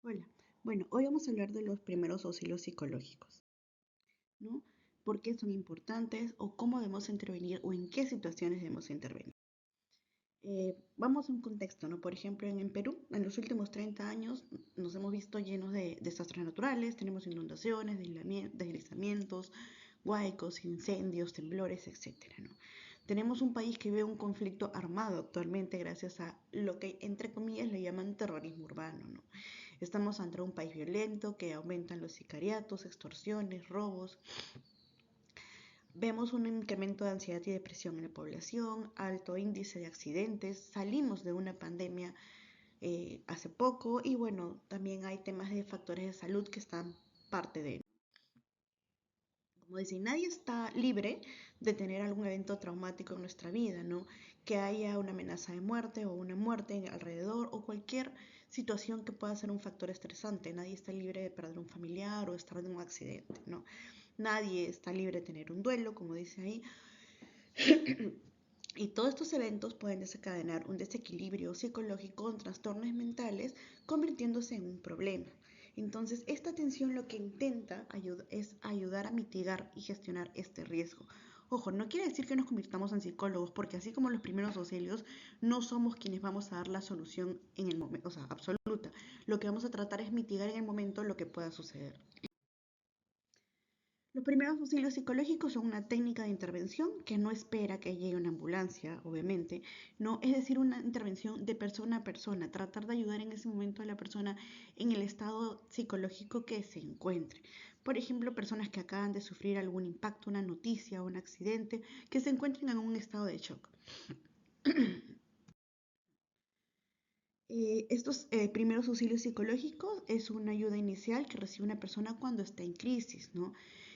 Hola, bueno, hoy vamos a hablar de los primeros auxilios psicológicos, ¿no? ¿Por qué son importantes o cómo debemos intervenir o en qué situaciones debemos intervenir? Vamos a un contexto, ¿no? Por ejemplo, en Perú, en los últimos 30 años nos hemos visto llenos de desastres naturales, tenemos inundaciones, deslizamientos, huaicos, incendios, temblores, etcétera, ¿no? Tenemos un país que vive un conflicto armado actualmente gracias a lo que, entre comillas, le llaman terrorismo urbano, ¿no? Estamos ante un país violento que aumentan los sicariatos, extorsiones, robos. Vemos un incremento de ansiedad y depresión en la población, alto índice de accidentes. Salimos de una pandemia hace poco y bueno, también hay temas de factores de salud que están parte de. Como decir, nadie está libre de tener algún evento traumático en nuestra vida, ¿no? Que haya una amenaza de muerte o una muerte alrededor o cualquier situación que pueda ser un factor estresante. Nadie está libre de perder un familiar o estar en un accidente, ¿no? Nadie está libre de tener un duelo, como dice ahí. Y todos estos eventos pueden desencadenar un desequilibrio psicológico con trastornos mentales, convirtiéndose en un problema. Entonces, esta atención lo que intenta es ayudar a mitigar y gestionar este riesgo. Ojo, no quiere decir que nos convirtamos en psicólogos, porque así como los primeros auxilios, no somos quienes vamos a dar la solución en el momento, o sea, absoluta. Lo que vamos a tratar es mitigar en el momento lo que pueda suceder. Los primeros auxilios psicológicos son una técnica de intervención que no espera que llegue una ambulancia, obviamente, no, es decir, una intervención de persona a persona, tratar de ayudar en ese momento a la persona en el estado psicológico que se encuentre. Por ejemplo, personas que acaban de sufrir algún impacto, una noticia o un accidente, que se encuentren en un estado de shock. Estos primeros auxilios psicológicos es una ayuda inicial que recibe una persona cuando está en crisis, ¿no?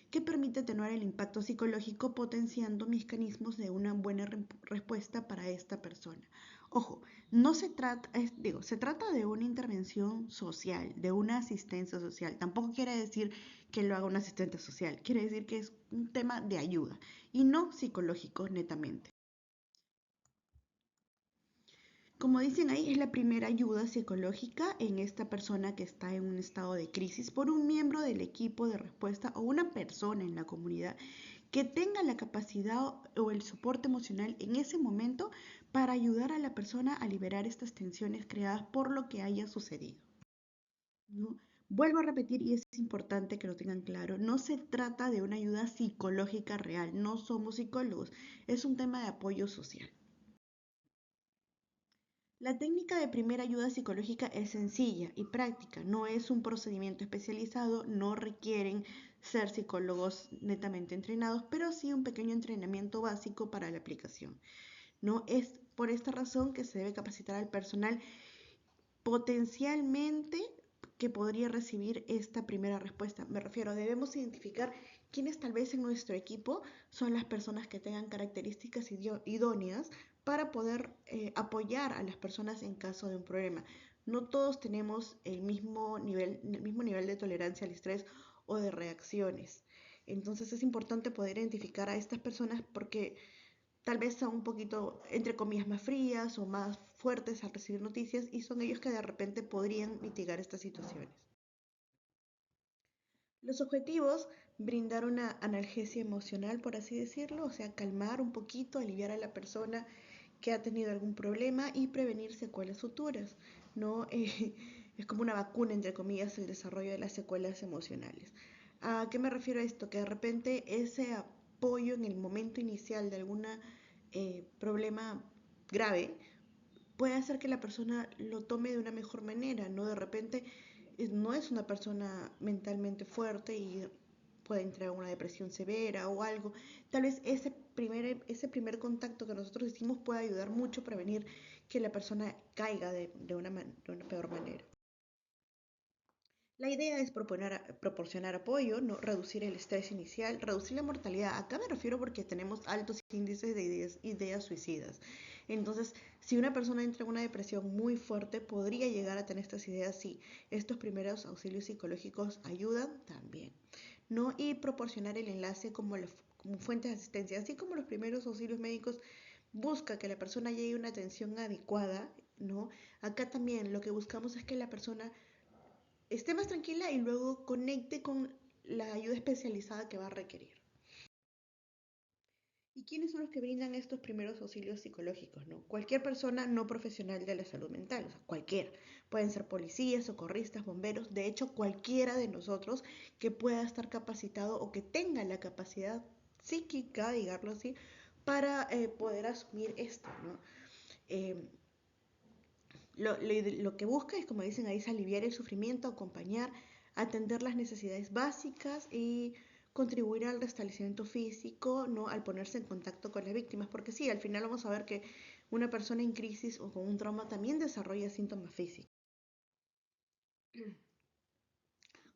Que permite atenuar el impacto psicológico potenciando mecanismos de una buena respuesta para esta persona. Ojo, no se trata, se trata de una intervención social, de una asistencia social. Tampoco quiere decir que lo haga un asistente social, quiere decir que es un tema de ayuda y no psicológico netamente. Como dicen ahí, es la primera ayuda psicológica en esta persona que está en un estado de crisis por un miembro del equipo de respuesta o una persona en la comunidad que tenga la capacidad o el soporte emocional en ese momento para ayudar a la persona a liberar estas tensiones creadas por lo que haya sucedido, ¿no? Vuelvo a repetir y es importante que lo tengan claro, no se trata de una ayuda psicológica real, no somos psicólogos, es un tema de apoyo social. La técnica de primera ayuda psicológica es sencilla y práctica, no es un procedimiento especializado, no requieren ser psicólogos netamente entrenados, pero sí un pequeño entrenamiento básico para la aplicación. No es por esta razón que se debe capacitar al personal potencialmente que podría recibir esta primera respuesta. Me refiero, debemos identificar quiénes tal vez en nuestro equipo son las personas que tengan características idóneas para poder apoyar a las personas en caso de un problema. No todos tenemos el mismo nivel de tolerancia al estrés o de reacciones. Entonces es importante poder identificar a estas personas porque tal vez son un poquito, entre comillas, más frías o más fuertes al recibir noticias y son ellos que de repente podrían mitigar estas situaciones. Los objetivos, brindar una analgesia emocional, por así decirlo, o sea, calmar un poquito, aliviar a la persona que ha tenido algún problema y prevenir secuelas futuras, ¿no? Es como una vacuna, entre comillas, el desarrollo de las secuelas emocionales. ¿A qué me refiero a esto? Que de repente ese apoyo en el momento inicial de algún problema grave puede hacer que la persona lo tome de una mejor manera, ¿no? De repente no es una persona mentalmente fuerte y puede entrar a una depresión severa o algo. Tal vez ese primer contacto que nosotros hicimos puede ayudar mucho a prevenir que la persona caiga de una peor manera. La idea es proporcionar apoyo, no reducir el estrés inicial, reducir la mortalidad. Acá me refiero porque tenemos altos índices de ideas suicidas. Entonces, si una persona entra en una depresión muy fuerte, podría llegar a tener estas ideas si estos primeros auxilios psicológicos ayudan también, ¿no? Y proporcionar el enlace como fuente de asistencia, así como los primeros auxilios médicos busca que la persona llegue a una atención adecuada, ¿no? Acá también lo que buscamos es que la persona esté más tranquila y luego conecte con la ayuda especializada que va a requerir. ¿Y quiénes son los que brindan estos primeros auxilios psicológicos? ¿No? Cualquier persona no profesional de la salud mental, o sea, cualquiera. Pueden ser policías, socorristas, bomberos, de hecho cualquiera de nosotros que pueda estar capacitado o que tenga la capacidad psíquica, digámoslo así, para poder asumir esto, ¿no? Eh, lo que busca es, como dicen ahí, es aliviar el sufrimiento, acompañar, atender las necesidades básicas y contribuir al restablecimiento físico, ¿no? Al ponerse en contacto con las víctimas, porque sí, al final vamos a ver que una persona en crisis o con un trauma también desarrolla síntomas físicos.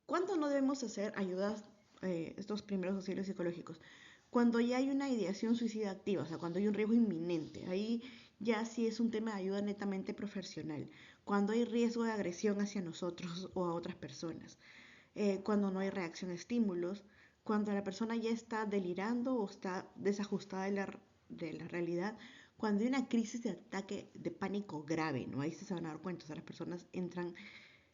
¿Cuánto no debemos hacer ayudas, estos primeros auxilios psicológicos? Cuando ya hay una ideación suicida activa, o sea, cuando hay un riesgo inminente, ahí ya sí es un tema de ayuda netamente profesional. Cuando hay riesgo de agresión hacia nosotros o a otras personas, cuando no hay reacción a estímulos, cuando la persona ya está delirando o está desajustada de la realidad, cuando hay una crisis de ataque de pánico grave, ¿no? Ahí se van a dar cuenta, o sea, las personas entran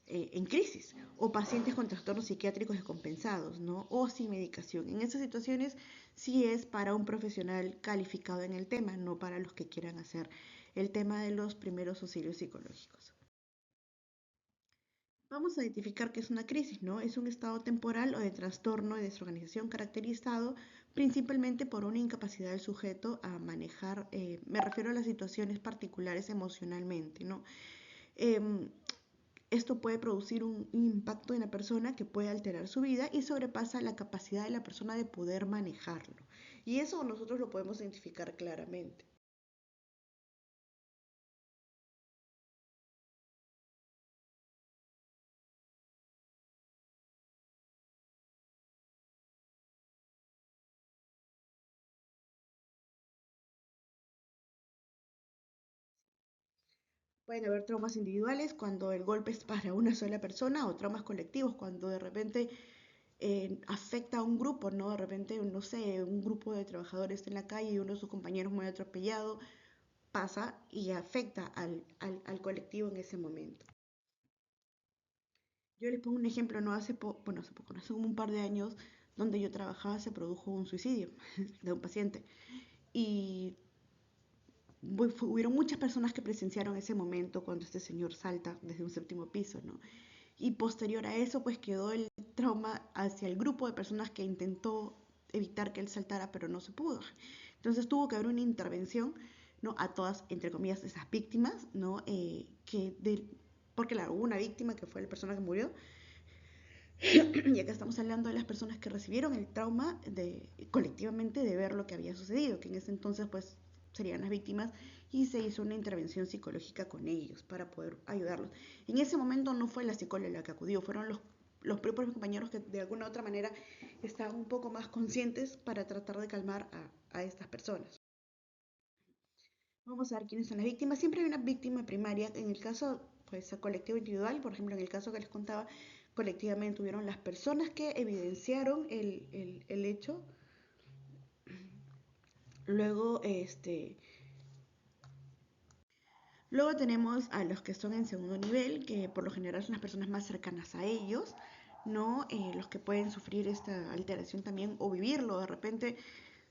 en crisis, o pacientes con trastornos psiquiátricos descompensados, ¿no? O sin medicación. En esas situaciones sí es para un profesional calificado en el tema, no para los que quieran hacer el tema de los primeros auxilios psicológicos. Vamos a identificar qué es una crisis, ¿no? Es un estado temporal o de trastorno y desorganización caracterizado principalmente por una incapacidad del sujeto a manejar, me refiero a las situaciones particulares emocionalmente, ¿no? Eh, Esto puede producir un impacto en la persona que puede alterar su vida y sobrepasa la capacidad de la persona de poder manejarlo. Y eso nosotros lo podemos identificar claramente. Pueden haber traumas individuales cuando el golpe es para una sola persona o traumas colectivos cuando de repente afecta a un grupo, ¿no? De repente, no sé, un grupo de trabajadores está en la calle y uno de sus compañeros muy atropellado, pasa y afecta al colectivo en ese momento. Yo les pongo un ejemplo, no hace poco, bueno, hace poco, no hace como un par de años, donde yo trabajaba, se produjo un suicidio de un paciente. Y hubieron muchas personas que presenciaron ese momento cuando este señor salta desde un séptimo piso, ¿no? Y posterior a eso, pues quedó el trauma hacia el grupo de personas que intentó evitar que él saltara, pero no se pudo. Entonces tuvo que haber una intervención, ¿no? A todas, entre comillas, esas víctimas, ¿no? Porque claro, hubo una víctima que fue la persona que murió, y acá estamos hablando de las personas que recibieron el trauma colectivamente de ver lo que había sucedido, que en ese entonces pues serían las víctimas y se hizo una intervención psicológica con ellos para poder ayudarlos. En ese momento no fue la psicóloga la que acudió, fueron los propios compañeros que de alguna u otra manera estaban un poco más conscientes para tratar de calmar a estas personas. Vamos a ver quiénes son las víctimas. Siempre hay una víctima primaria. En el caso, pues, colectivo individual, por ejemplo, en el caso que les contaba, colectivamente tuvieron las personas que evidenciaron el hecho. Luego, luego tenemos a los que son en segundo nivel, que por lo general son las personas más cercanas a ellos, ¿no? Los que pueden sufrir esta alteración también o vivirlo, de repente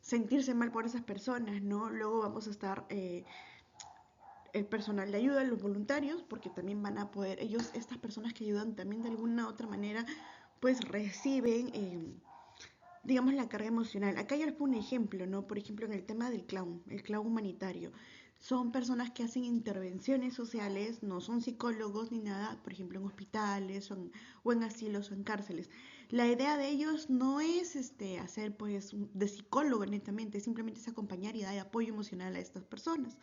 sentirse mal por esas personas, ¿no? Luego vamos a estar el personal de ayuda, los voluntarios, porque también van a poder, ellos, estas personas que ayudan también de alguna u otra manera, pues reciben, digamos, la carga emocional. Acá yo les pongo un ejemplo, ¿no? Por ejemplo, en el tema del clown, el clown humanitario. Son personas que hacen intervenciones sociales, no son psicólogos ni nada, por ejemplo, en hospitales o en asilos o en cárceles. La idea de ellos no es hacer pues de psicólogo netamente, simplemente es acompañar y dar apoyo emocional a estas personas.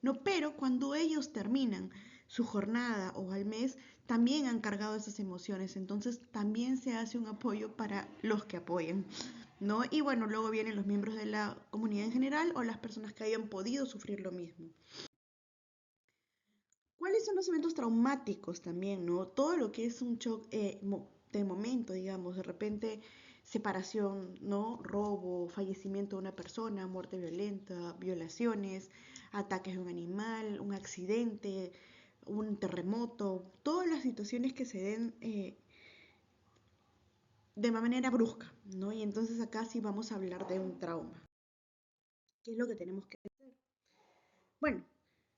No, pero cuando ellos terminan su jornada o al mes, también han cargado esas emociones, entonces también se hace un apoyo para los que apoyan, ¿no? Y bueno, luego vienen los miembros de la comunidad en general o las personas que hayan podido sufrir lo mismo. ¿Cuáles son los eventos traumáticos también, no? Todo lo que es un shock de momento, digamos, de repente separación, ¿no? Robo, fallecimiento de una persona, muerte violenta, violaciones, ataques de un animal, un accidente, un terremoto, todas las situaciones que se den de manera brusca, ¿no? Y entonces acá sí vamos a hablar de un trauma. ¿Qué es lo que tenemos que hacer? Bueno,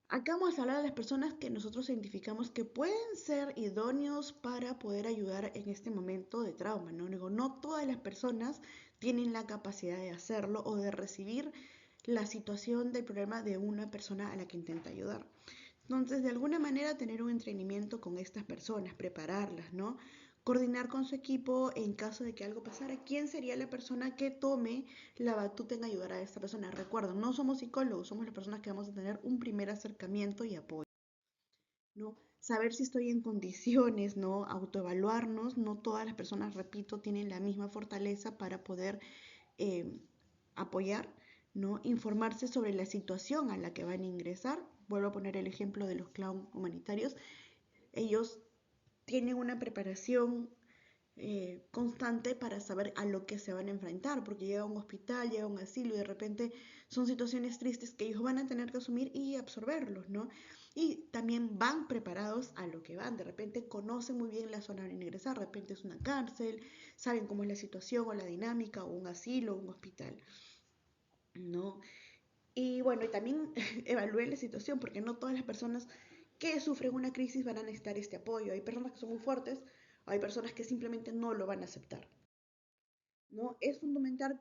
acá vamos a hablar de las personas que nosotros identificamos que pueden ser idóneos para poder ayudar en este momento de trauma, ¿no? Digo, no todas las personas tienen la capacidad de hacerlo o de recibir la situación del problema de una persona a la que intenta ayudar. Entonces, de alguna manera, tener un entrenamiento con estas personas, prepararlas, ¿no? Coordinar con su equipo en caso de que algo pasara. ¿Quién sería la persona que tome la batuta en ayudar a esta persona? Recuerda, no somos psicólogos, somos las personas que vamos a tener un primer acercamiento y apoyo, ¿no? Saber si estoy en condiciones, ¿no? Autoevaluarnos. No todas las personas, repito, tienen la misma fortaleza para poder eh, apoyar, ¿no? Informarse sobre la situación a la que van a ingresar. Vuelvo a poner el ejemplo de los clowns humanitarios. Ellos tienen una preparación constante para saber a lo que se van a enfrentar, porque llega a un hospital, llega a un asilo y de repente son situaciones tristes que ellos van a tener que asumir y absorberlos, ¿no? Y también van preparados a lo que van, de repente conocen muy bien la zona de ingresar, de repente es una cárcel, saben cómo es la situación o la dinámica, o un asilo, o un hospital, ¿no? Y bueno, y también evalúen la situación, porque no todas las personas que sufren una crisis van a necesitar este apoyo. Hay personas que son muy fuertes, hay personas que simplemente no lo van a aceptar, ¿no? Es fundamental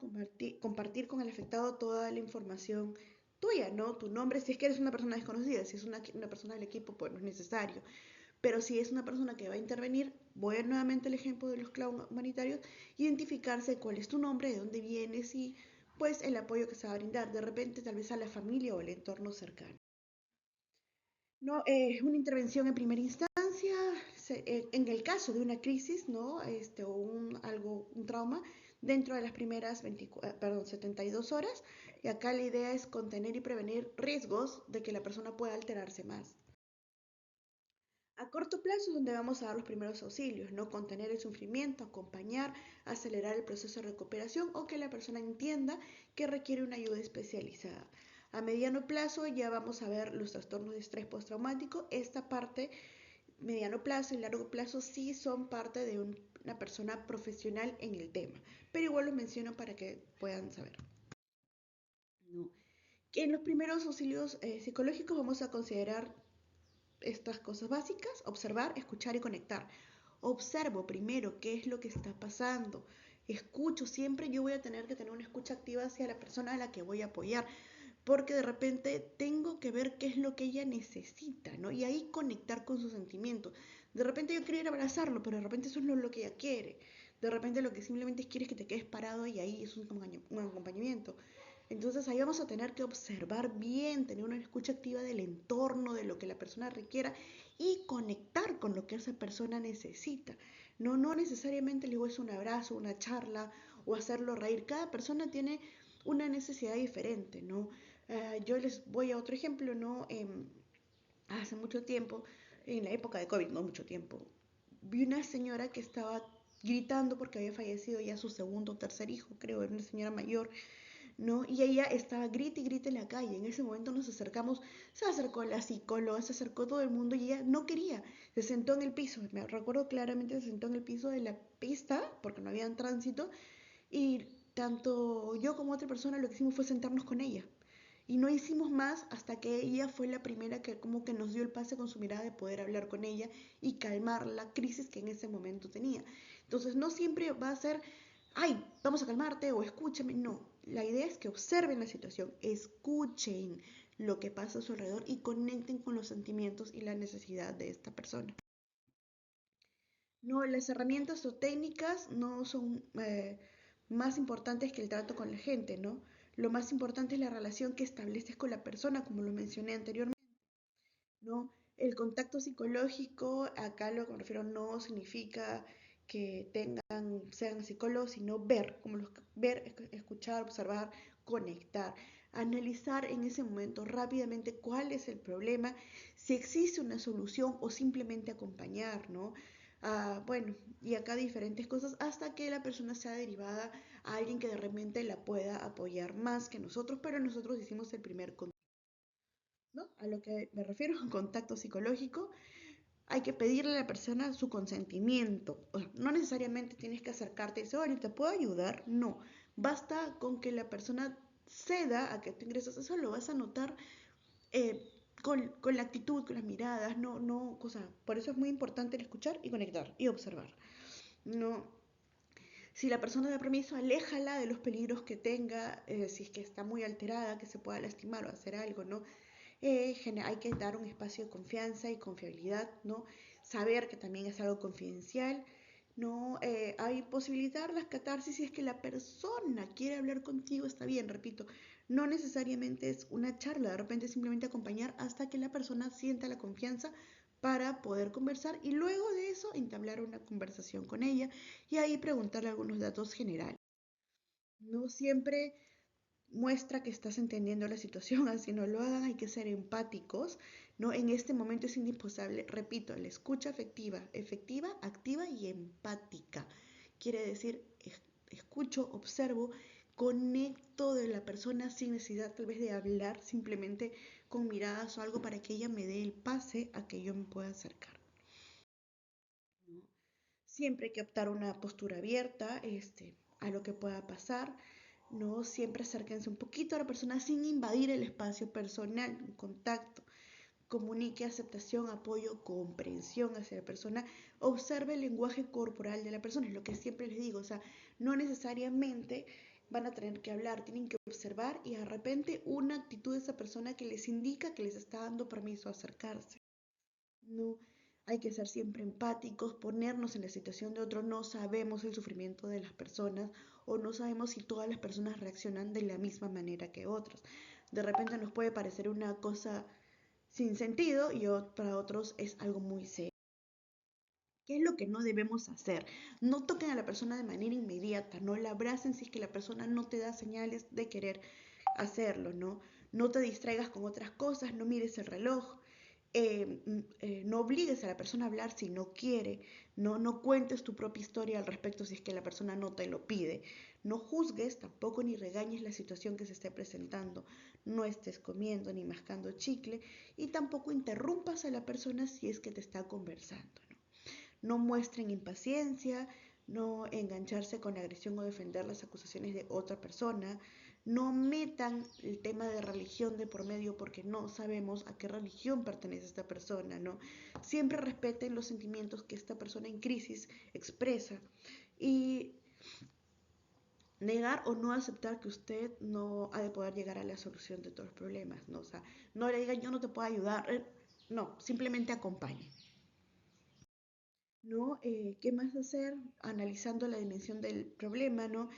compartir con el afectado toda la información tuya, ¿no? Tu nombre, si es que eres una persona desconocida, si es una persona del equipo, pues no es necesario. Pero si es una persona que va a intervenir, voy a ir nuevamente al ejemplo de los clowns humanitarios, identificarse cuál es tu nombre, de dónde vienes y pues el apoyo que se va a brindar, de repente tal vez a la familia o al entorno cercano. No, una intervención en primera instancia, en el caso de una crisis, ¿no? O un trauma, dentro de las primeras 72 horas, y acá la idea es contener y prevenir riesgos de que la persona pueda alterarse más. A corto plazo es donde vamos a dar los primeros auxilios, ¿no? Contener el sufrimiento, acompañar, acelerar el proceso de recuperación o que la persona entienda que requiere una ayuda especializada. A mediano plazo ya vamos a ver los trastornos de estrés postraumático. Esta parte, mediano plazo y largo plazo, sí son parte de una persona profesional en el tema, pero igual los menciono para que puedan saber, ¿no? En los primeros auxilios psicológicos vamos a considerar estas cosas básicas: observar, escuchar y conectar. Observo primero qué es lo que está pasando. Escucho, siempre yo voy a tener que tener una escucha activa hacia la persona a la que voy a apoyar, porque de repente tengo que ver qué es lo que ella necesita, ¿no? Y ahí conectar con sus sentimientos. De repente yo quiero ir a abrazarlo, pero de repente eso no es lo que ella quiere. De repente lo que simplemente quiere es que te quedes parado y ahí es un acompañamiento. Entonces ahí vamos a tener que observar bien, tener una escucha activa del entorno, de lo que la persona requiera y conectar con lo que esa persona necesita. No, no necesariamente le digo es un abrazo, una charla o hacerlo reír. Cada persona tiene una necesidad diferente, ¿no? Yo les voy a otro ejemplo, ¿no? Hace mucho tiempo, en la época de COVID, no mucho tiempo, vi una señora que estaba gritando porque había fallecido ya su segundo o tercer hijo, creo, era una señora mayor, ¿no? Y ella estaba grite y grite en la calle. En ese momento nos acercamos, se acercó la psicóloga, se acercó todo el mundo y ella no quería. Se sentó en el piso, me recuerdo claramente, se sentó en el piso de la pista porque no había tránsito y tanto yo como otra persona lo que hicimos fue sentarnos con ella. Y no hicimos más hasta que ella fue la primera que como que nos dio el pase con su mirada de poder hablar con ella y calmar la crisis que en ese momento tenía. Entonces no siempre va a ser, ay, vamos a calmarte o escúchame. No, la idea es que observen la situación, escuchen lo que pasa a su alrededor y conecten con los sentimientos y la necesidad de esta persona. No, las herramientas o técnicas no son más importantes que el trato con la gente, ¿no? Lo más importante es la relación que estableces con la persona, como lo mencioné anteriormente, ¿no? El contacto psicológico, acá lo que me refiero no significa que sean psicólogos, sino ver, ver, escuchar, observar, conectar, analizar en ese momento rápidamente cuál es el problema, si existe una solución o simplemente acompañar, ¿no? Bueno, y acá diferentes cosas hasta que la persona sea derivada a alguien que de repente la pueda apoyar más que nosotros, pero nosotros hicimos el primer contacto, ¿no? A lo que me refiero, contacto psicológico. hay que pedirle a la persona su consentimiento. O sea, no necesariamente tienes que acercarte y decir, oye, ¿te puedo ayudar? No, basta con que la persona ceda a que tú ingresas, eso lo vas a notar con la actitud, con las miradas, no, o sea, por eso es muy importante el escuchar y conectar y observar. No, si la persona da permiso, aléjala de los peligros que tenga, si es que está muy alterada, que se pueda lastimar o hacer algo, ¿no? Hay que dar un espacio de confianza y confiabilidad, ¿no? Saber que también es algo confidencial, ¿no? Hay posibilitar las catarsis si es que la persona quiere hablar contigo, está bien, repito, no necesariamente es una charla, de repente simplemente acompañar hasta que la persona sienta la confianza para poder conversar y luego de eso entablar una conversación con ella y ahí preguntarle algunos datos generales. No siempre muestra que estás entendiendo la situación, así no lo hagan, hay que ser empáticos, ¿no? En este momento es indispensable, repito, la escucha efectiva, activa y empática. Quiere decir, escucho, observo, conecto de la persona sin necesidad tal vez de hablar, simplemente con miradas o algo para que ella me dé el pase a que yo me pueda acercar, ¿no? Siempre hay que optar una postura abierta, a lo que pueda pasar, ¿no? Siempre acérquense un poquito a la persona sin invadir el espacio personal, un contacto. Comunique aceptación, apoyo, comprensión hacia la persona. Observe el lenguaje corporal de la persona, es lo que siempre les digo. O sea, no necesariamente van a tener que hablar, tienen que observar y de repente una actitud de esa persona que les indica que les está dando permiso a acercarse. No, hay que ser siempre empáticos, ponernos en la situación de otro. No sabemos el sufrimiento de las personas o no sabemos si todas las personas reaccionan de la misma manera que otras. De repente nos puede parecer una cosa sin sentido y para otros es algo muy serio. ¿Qué es lo que no debemos hacer? No toquen a la persona de manera inmediata, no la abracen si es que la persona no te da señales de querer hacerlo, ¿no? No te distraigas con otras cosas, no mires el reloj, no obligues a la persona a hablar si no quiere, no cuentes tu propia historia al respecto si es que la persona no te lo pide, no juzgues tampoco ni regañes la situación que se esté presentando, no estés comiendo ni mascando chicle y tampoco interrumpas a la persona si es que te está conversando, ¿no? No muestren impaciencia, no engancharse con la agresión o defender las acusaciones de otra persona, no metan el tema de religión de por medio porque no sabemos a qué religión pertenece esta persona, ¿no? Siempre respeten los sentimientos que esta persona en crisis expresa y negar o no aceptar que usted no ha de poder llegar a la solución de todos los problemas, ¿no? O sea, no le digan yo no te puedo ayudar, no, simplemente acompañe. ¿No? ¿Qué más hacer? Analizando la dimensión del problema, ¿no?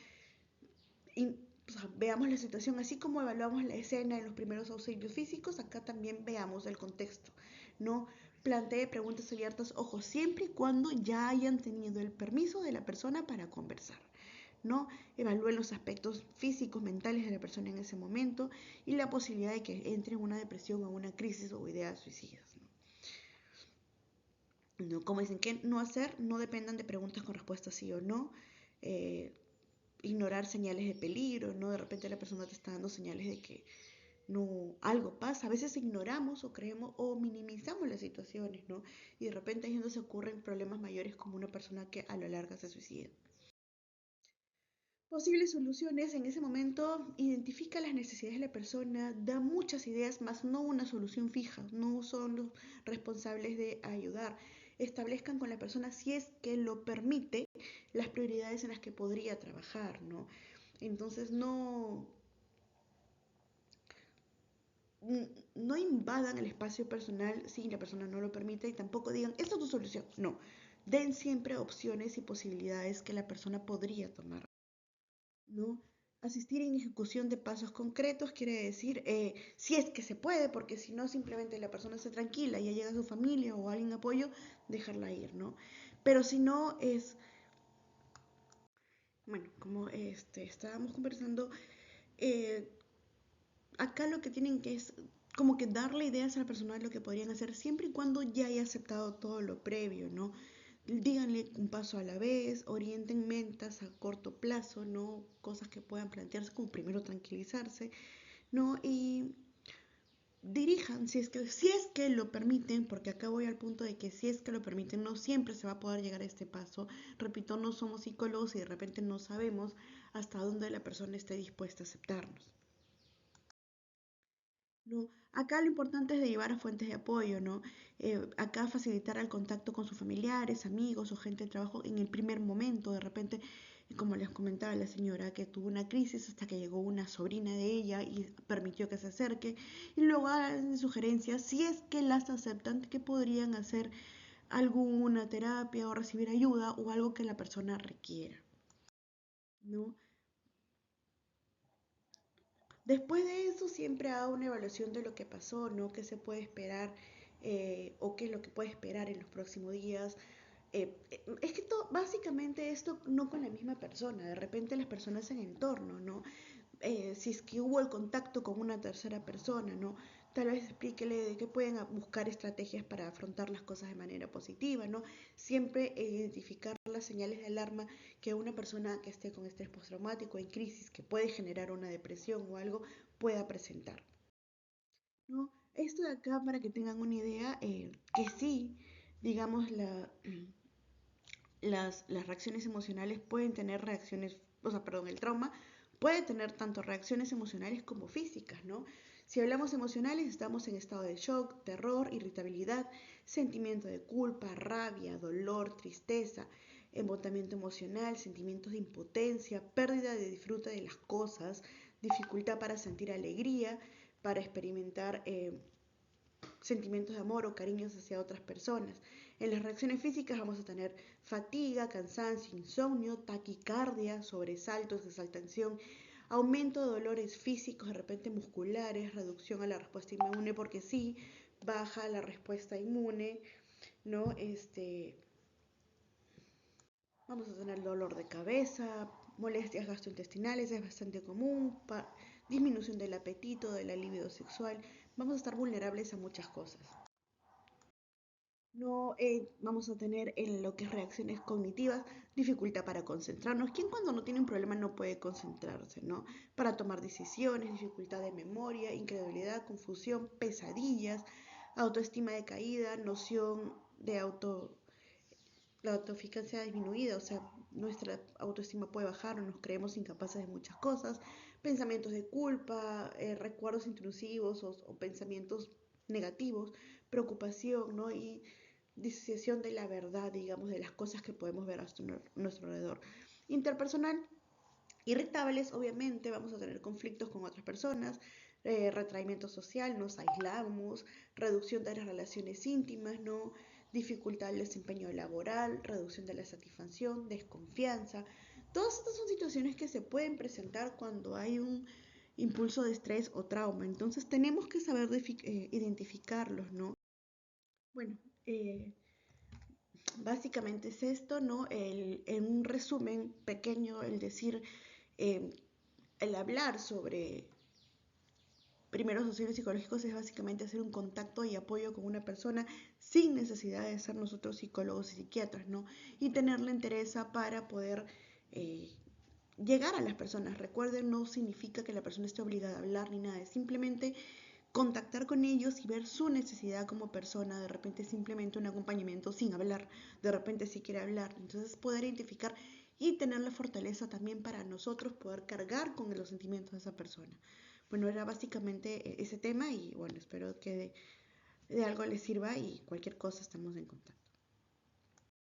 Y, o sea, veamos la situación, así como evaluamos la escena en los primeros auxilios físicos, acá también veamos el contexto, ¿no? Plantee preguntas abiertas, ojo, siempre y cuando ya hayan tenido el permiso de la persona para conversar, ¿no? Evalúen los aspectos físicos, mentales de la persona en ese momento y la posibilidad de que entre en una depresión o una crisis o ideas suicidas, ¿no? No, como dicen, ¿qué no hacer? No dependan de preguntas con respuestas sí o no. Eh, Ignorar señales de peligro, ¿no? De repente la persona te está dando señales de que no, algo pasa. A veces ignoramos o creemos o minimizamos las situaciones, ¿no? Y de repente ahí es donde se ocurren problemas mayores como una persona que a lo largo se suicida. Posibles soluciones en ese momento, identifica las necesidades de la persona, da muchas ideas, más no una solución fija, no son los responsables de ayudar. Establezcan con la persona, si es que lo permite, las prioridades en las que podría trabajar, ¿no? Entonces no invadan el espacio personal si la persona no lo permite y tampoco digan, esta es tu solución. No, den siempre opciones y posibilidades que la persona podría tomar. ¿No? Asistir en ejecución de pasos concretos quiere decir, si es que se puede, porque si no, simplemente la persona se tranquila, ya llega su familia o alguien de apoyo, dejarla ir, ¿no? Pero si no, bueno, como estábamos conversando, eh, acá lo que tienen que es como que darle ideas a la persona de lo que podrían hacer siempre y cuando ya haya aceptado todo lo previo, ¿no? Díganle un paso a la vez, orienten metas a corto plazo, ¿no? Cosas que puedan plantearse como primero tranquilizarse, ¿no? Y dirijan, si es que lo permiten, porque acá voy al punto de que si es que lo permiten, no siempre se va a poder llegar a este paso. Repito, no somos psicólogos y de repente no sabemos hasta dónde la persona esté dispuesta a aceptarnos. ¿No? Acá lo importante es de llevar a fuentes de apoyo, ¿no? Acá facilitar el contacto con sus familiares, amigos o gente de trabajo en el primer momento. De repente, como les comentaba la señora, que tuvo una crisis hasta que llegó una sobrina de ella y permitió que se acerque. Y luego hagan sugerencias, si es que las aceptan, que podrían hacer alguna terapia o recibir ayuda o algo que la persona requiera, ¿no? Después de eso siempre hago una evaluación de lo que pasó, ¿no? ¿Qué se puede esperar o qué es lo que puede esperar en los próximos días? Es que básicamente esto no con la misma persona, de repente las personas en entorno, ¿no? Si es que hubo el contacto con una tercera persona, ¿no? Tal vez explíquele de que pueden buscar estrategias para afrontar las cosas de manera positiva, ¿no? Siempre identificar las señales de alarma que una persona que esté con estrés postraumático en crisis, que puede generar una depresión o algo, pueda presentar, ¿no? Esto de acá, para que tengan una idea, que sí, digamos, las reacciones emocionales pueden tener reacciones, o sea, perdón, el trauma puede tener tanto reacciones emocionales como físicas, ¿no? Si hablamos emocionales, estamos en estado de shock, terror, irritabilidad, sentimiento de culpa, rabia, dolor, tristeza, embotamiento emocional, sentimientos de impotencia, pérdida de disfrute de las cosas, dificultad para sentir alegría, para experimentar sentimientos de amor o cariños hacia otras personas. En las reacciones físicas vamos a tener fatiga, cansancio, insomnio, taquicardia, sobresaltos, exaltación, aumento de dolores físicos, de repente musculares, reducción a la respuesta inmune porque sí, baja la respuesta inmune, ¿no? Vamos a tener dolor de cabeza, molestias gastrointestinales, es bastante común, disminución del apetito, de la libido sexual. Vamos a estar vulnerables a muchas cosas. No vamos a tener en lo que es reacciones cognitivas, dificultad para concentrarnos. ¿Quién cuando no tiene un problema no puede concentrarse, no? Para tomar decisiones, dificultad de memoria, incredulidad, confusión, pesadillas, autoestima decaída, noción de la autoeficacia disminuida, o sea, nuestra autoestima puede bajar o nos creemos incapaces de muchas cosas, pensamientos de culpa, recuerdos intrusivos o pensamientos negativos, preocupación, ¿no? Y disociación de la verdad, digamos, de las cosas que podemos ver a nuestro alrededor. Interpersonal, irritables, obviamente, vamos a tener conflictos con otras personas, retraimiento social, nos aislamos, reducción de las relaciones íntimas, ¿no? Dificultad del desempeño laboral, reducción de la satisfacción, desconfianza. Todas estas son situaciones que se pueden presentar cuando hay un impulso de estrés o trauma. Entonces tenemos que saber identificarlos, ¿no? Bueno, básicamente es esto, ¿no? En un resumen pequeño, el decir, eh, el hablar sobre primeros auxilios psicológicos es básicamente hacer un contacto y apoyo con una persona sin necesidad de ser nosotros psicólogos y psiquiatras, ¿no? Y tener la entereza para poder eh, llegar a las personas. Recuerden, no significa que la persona esté obligada a hablar ni nada, es simplemente contactar con ellos y ver su necesidad como persona, de repente simplemente un acompañamiento sin hablar, de repente si quiere hablar, entonces poder identificar y tener la fortaleza también para nosotros poder cargar con los sentimientos de esa persona. Bueno, era básicamente ese tema y bueno, espero que de algo les sirva y cualquier cosa estamos en contacto.